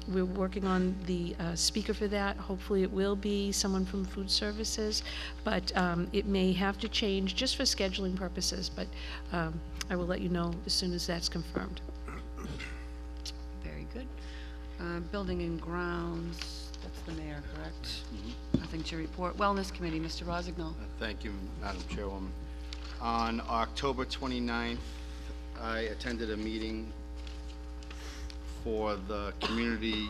we're working on the speaker for that. Hopefully it will be someone from Food Services, but it may have to change just for scheduling purposes, but I will let you know as soon as that's confirmed. Very good. Building and Grounds, that's the mayor, correct? Nothing to report. Wellness Committee, Mr. Rosignol. Thank you, Madam Chairwoman. On October 29th, I attended a meeting for the community,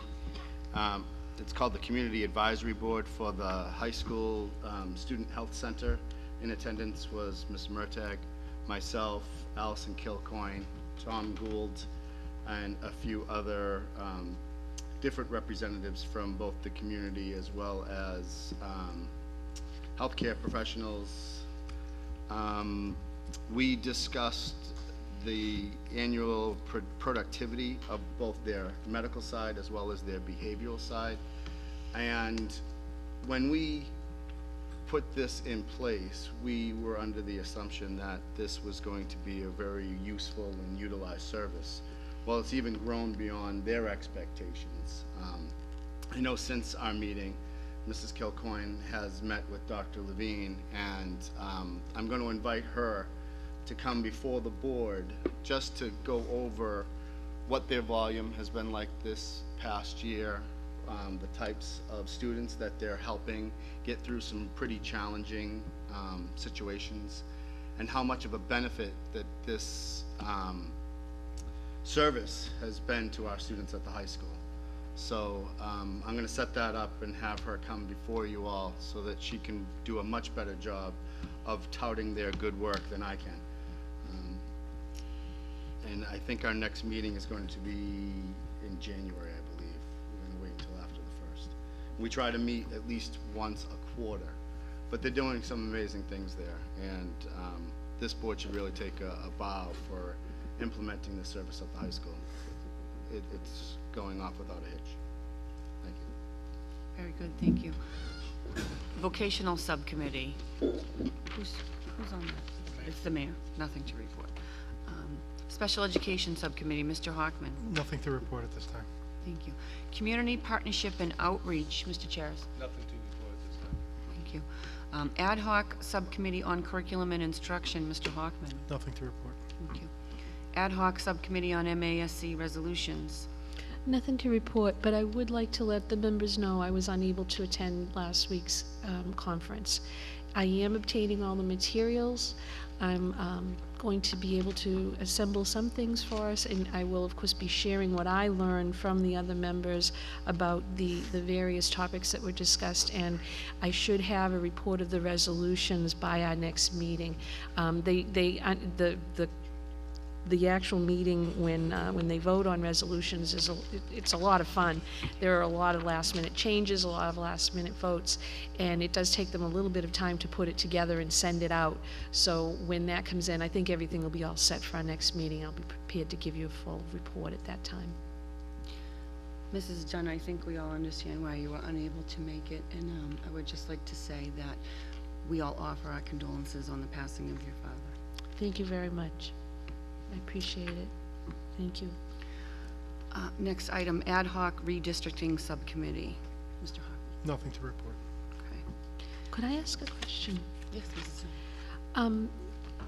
it's called the Community Advisory Board for the High School Student Health Center. In attendance was Ms. Murtagh, myself, Allison Kilcoyne, Tom Gould, and a few other different representatives from both the community as well as healthcare professionals. We discussed the annual productivity of both their medical side as well as their behavioral side. And when we put this in place, we were under the assumption that this was going to be a very useful and utilized service. Well, it's even grown beyond their expectations. I know since our meeting, Mrs. Kilcoyne has met with Dr. Levine, and I'm going to invite her to come before the board just to go over what their volume has been like this past year, the types of students that they're helping get through some pretty challenging situations, and how much of a benefit that this service has been to our students at the high school. So I'm going to set that up and have her come before you all so that she can do a much better job of touting their good work than I can. And I think our next meeting is going to be in January, I believe. We're going to wait until after the 1st. We try to meet at least once a quarter, but they're doing some amazing things there, and this board should really take a bow for implementing the service at the high school. It's going off without a hitch. Thank you. Very good, thank you. Vocational Subcommittee. Who's on that? It's the mayor, nothing to report. Special Education Subcommittee, Mr. Hockman. Nothing to report at this time. Thank you. Community Partnership and Outreach, Mr. Charis. Nothing to report at this time. Thank you. Ad hoc Subcommittee on Curriculum and Instruction, Mr. Hockman. Nothing to report. Thank you. Ad hoc Subcommittee on MASC Resolutions. Nothing to report, but I would like to let the members know I was unable to attend last week's conference. I am obtaining all the materials. I'm going to be able to assemble some things for us, and I will, of course, be sharing what I learned from the other members about the various topics that were discussed, and I should have a report of the resolutions by our next meeting. The actual meeting when they vote on resolutions it's a lot of fun. There are a lot of last-minute changes, a lot of last-minute votes, and it does take them a little bit of time to put it together and send it out. So when that comes in, I think everything will be all set for our next meeting. I'll be prepared to give you a full report at that time. Mrs. Dunn, I think we all understand why you were unable to make it, and I would just like to say that we all offer our condolences on the passing of your father. Thank you very much. I appreciate it. Thank you. Next item, ad hoc redistricting subcommittee. Mr. Hoffman. Nothing to report. Okay. Could I ask a question? Yes, Mrs. Dunn.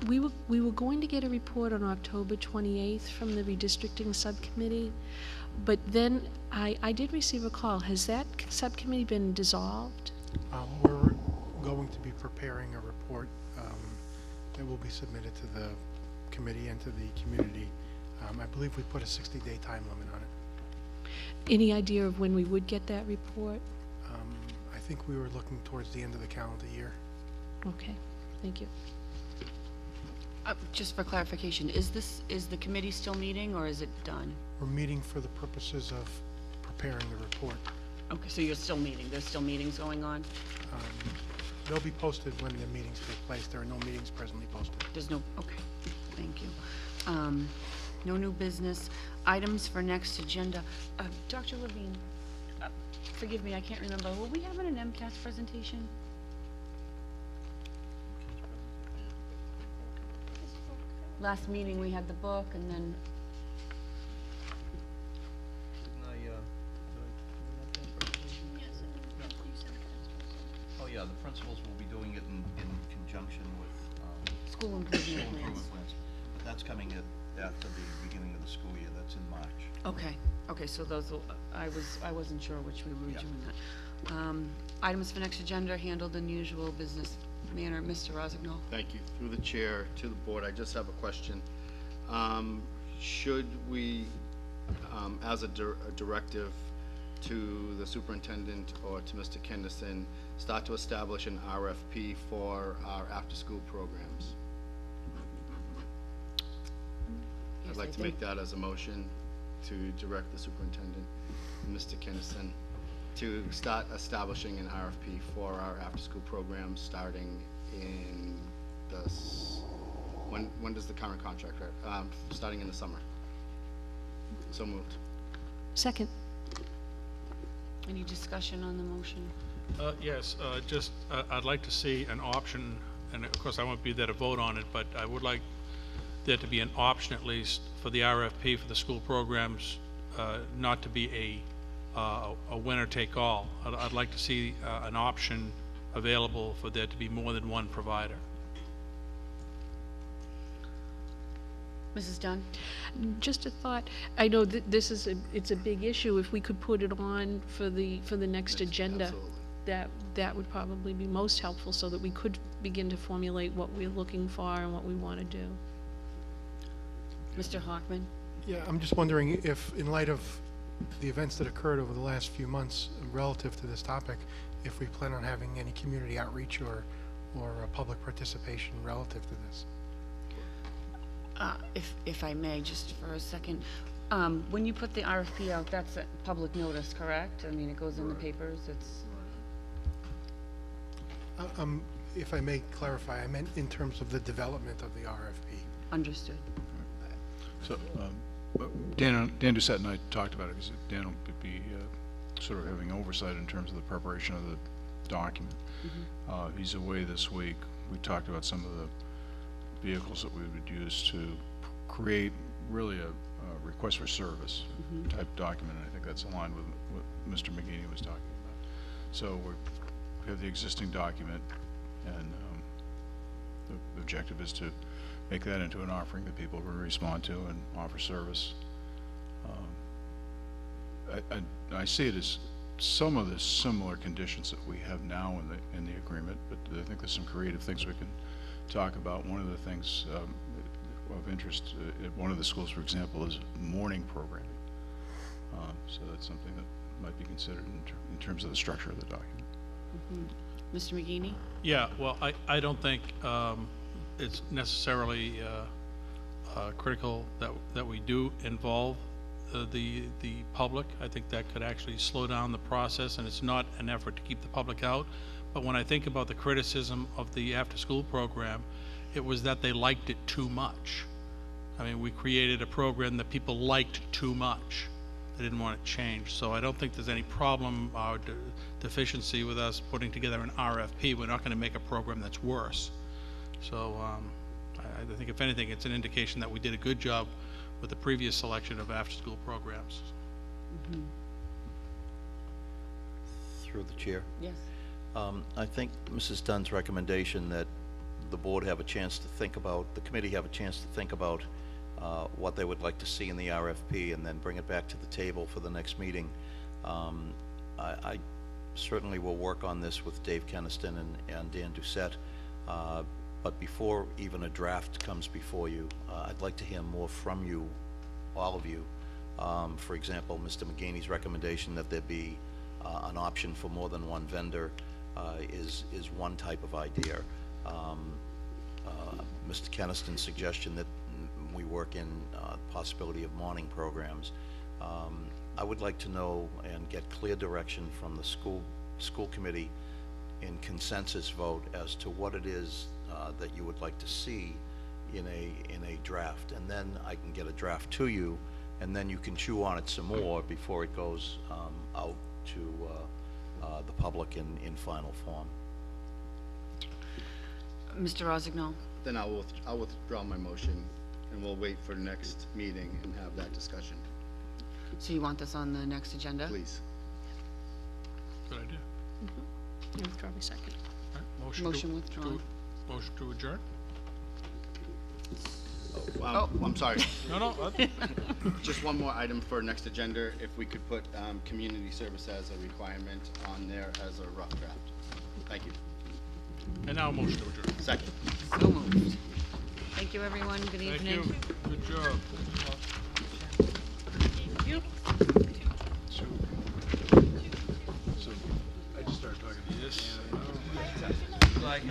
We were going to get a report on October 28th from the redistricting subcommittee, but then I did receive a call. Has that subcommittee been dissolved? We're going to be preparing a report that will be submitted to the committee and to the community. I believe we put a 60-day time limit on it. Any idea of when we would get that report? I think we were looking towards the end of the calendar year. Okay, thank you. Just for clarification, is the committee still meeting, or is it done? We're meeting for the purposes of preparing the report. Okay, so you're still meeting. There's still meetings going on? They'll be posted when the meetings take place. There are no meetings presently posted. There's no, okay, thank you. No new business. Items for next agenda. Dr. Levine, forgive me, I can't remember. Were we having an MCAS presentation? Last meeting, we had the book, and then, Oh, yeah, the principals will be doing it in conjunction with school improvement plans. improvement plans. But that's coming after the beginning of the school year. That's in March. Okay, so those will, I wasn't sure which way we were Yeah. doing that. Items for next agenda handled in usual business manner. Mr. Rosignol? Thank you. Through the chair to the board, I just have a question. Should we, as a directive to the superintendent or to Mr. Kendison, start to establish an RFP for our after-school programs? Yes, I'd like to make that as a motion to direct the superintendent, Mr. Kendison, to start establishing an RFP for our after-school programs starting in when does the current contract, starting in the summer? So moved. Second. Any discussion on the motion? Yes, I'd like to see an option, and of course I won't be there to vote on it, but I would like there to be an option at least for the RFP for the school programs, not to be a winner-take-all. I'd like to see an option available for there to be more than one provider. Mrs. Dunn? Just a thought. I know that this is it's a big issue. If we could put it on for the next agenda, Absolutely. that would probably be most helpful, so that we could begin to formulate what we're looking for and what we want to do. Mr. Hockman? Yeah, I'm just wondering if, in light of the events that occurred over the last few months relative to this topic, if we plan on having any community outreach or a public participation relative to this. If I may, just for a second, when you put the RFP out, that's a public notice, correct? I mean, it goes in the papers, it's, If I may clarify, I meant in terms of the development of the RFP. understood. So, Dan Doucette and I talked about it, because Dan will be sort of having oversight in terms of the preparation of the document. He's away this week. We talked about some of the vehicles that we would use to create really a request for service type document. And I think that's aligned with what Mr. McGeaney was talking about. So we have the existing document, and the objective is to make that into an offering that people can respond to and offer service. I see it as some of the similar conditions that we have now in the agreement, but I think there's some creative things we can talk about. One of the things of interest at one of the schools, for example, is morning programming. So that's something that might be considered in terms of the structure of the document. Mr. McGeady? Yeah, well, I don't think it's necessarily critical that we do involve the public. I think that could actually slow down the process, and it's not an effort to keep the public out. But when I think about the criticism of the after-school program, it was that they liked it too much. I mean, we created a program that people liked too much. They didn't want it changed. So I don't think there's any problem or deficiency with us putting together an RFP. We're not going to make a program that's worse. So I think if anything, it's an indication that we did a good job with the previous selection of after-school programs. Through the chair. Yes. I think Mrs. Dunn's recommendation that the board have a chance to think about, the committee have a chance to think about what they would like to see in the RFP and then bring it back to the table for the next meeting. I certainly will work on this with Dave Keniston and Dan Doucette, but before even a draft comes before you, I'd like to hear more from you, all of you. For example, Mr. McGainey's recommendation that there be an option for more than one vendor is one type of idea. Mr. Keniston's suggestion that we work in possibility of morning programs. I would like to know and get clear direction from the school committee in consensus vote as to what it is that you would like to see in a draft, and then I can get a draft to you, and then you can chew on it some more before it goes out to the public in final form. Mr. Rossignol? Then I'll withdraw my motion, and we'll wait for the next meeting and have that discussion, So you want this on the next agenda? please. Good idea. You withdraw my second. All right, Motion withdrawn. Motion to adjourn? Wow, I'm sorry. No, Just one more item for next agenda, if we could put community service as a requirement on there as a rough draft. Thank you. and now a motion to adjourn. Second. So moved. Thank you, everyone. Good Thank evening. you. Good job. So I just started talking to you. Yes. Like,